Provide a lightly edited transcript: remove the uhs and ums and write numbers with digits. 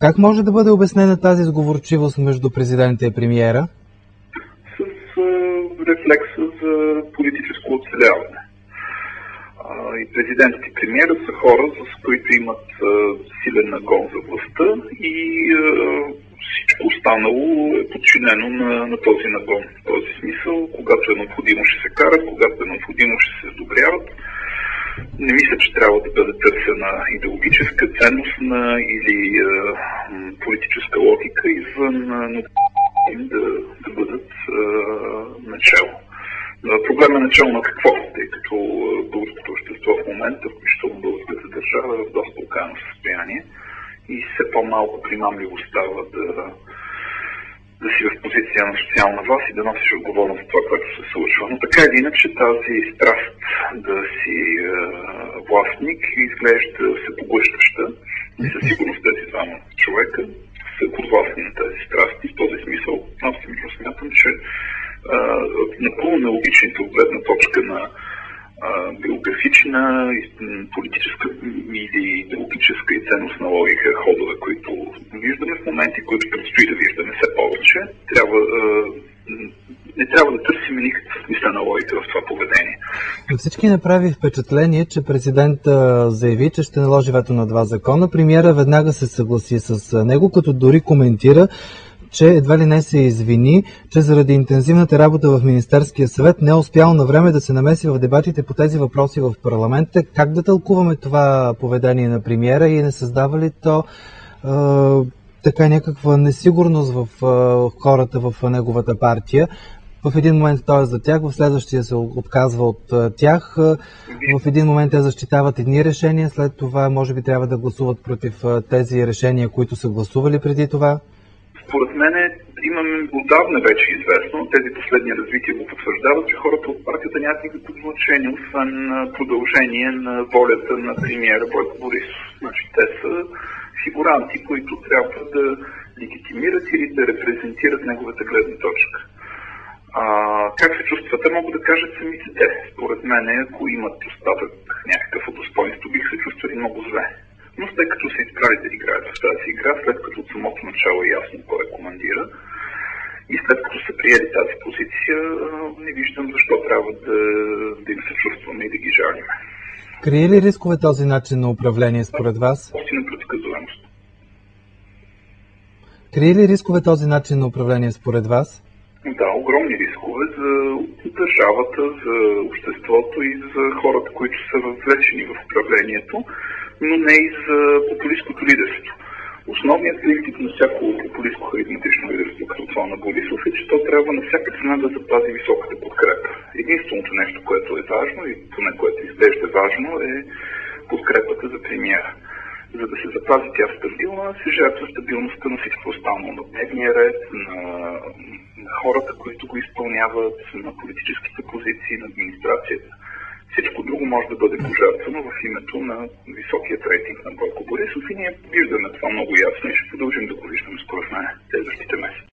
Как може да бъде обяснена тази сговорчивост между президента и премиера? С рефлекса за политическо оцеляване. И президентът и премиерът са хора, с които имат силен нагон за властта и всичко останало е подчинено на този нагон. В този смисъл, когато е необходимо ще се карат, когато е необходимо ще се сдобряват. Не мисля, че трябва да бъде търсена идеологическа, ценностна или политическа логика извън да бъдат начало. Проблем е начало на какво? Тъй като българското общество в момента, включително българската държава, е в доста окаяно състояние и все по-малко примамливо става да си в позиция на социална власт и да носиш отговорност за това, което се случва. Но така или иначе тази страст да си властник изглежда се поглъщаща и със сигурност тези двама човека са подвластни на тези страсти. В този смисъл аз смятам, че напълно нелогичните от гледна точка на биографична, политическа или идеологическа и ценностна логика ходове, които виждаме в моменти, които предстои да виждаме все повече, не трябва да търсим никаква смислена логика в това поведение. На всички направи впечатление, че президентът заяви, че ще наложи вето на два закона. Премиера веднага се съгласи с него, като дори коментира, че едва ли не се извини, че заради интензивната работа в Министерския съвет не е успял на време да се намеси в дебатите по тези въпроси в парламента. Как да тълкуваме това поведение на премиера и не създава ли то така някаква несигурност в хората в неговата партия? В един момент той е за тях, в следващия се отказва от тях. В един момент те защитават едни решения, след това може би трябва да гласуват против тези решения, които са гласували преди това. Според мен имаме отдавна вече известно, тези последни развития го потвърждават, че хората от партията нямат никакво значение, освен продължение на волята на премиера Бойко Борисов. Значи те са фигуранти, които трябва да легитимират или да репрезентират неговата гледна точка. Как се чувстват? Те могат да кажат самите те. Според мен, ако имат остатък някакъв от достоинство, бих се чувствали много зле. Но след като се изправят да играят в тази игра, след като от самото начало е ясно кой е командира и след като са приели тази позиция, не виждам защо трябва да им се чувстваме и да ги жалиме. Крие ли рискове този начин на управление според вас? Остина предсказуемост. Крие ли рискове този начин на управление според вас? Да, огромни рискове за държавата, за обществото и за хората, които са въвлечени в управлението, но не и за популистското лидерство. Основният принцип на всяко популистко харизматично лидерство, като това на Борисов, е, че то трябва на всяка цена да запази високата подкрепа. Единственото нещо, което е важно и поне което изглежда важно, е подкрепата за премиера. За да се запази тя стабилна, се жертва стабилността на всичко останало, на дневния ред, на хората, които го изпълняват, на политическите позиции, на администрацията. Всичко друго може да бъде пожертвано в името на високият рейтинг на Бойко Борисов и ние виждаме това много ясно и ще продължим да го виждаме според мен следващите месеци.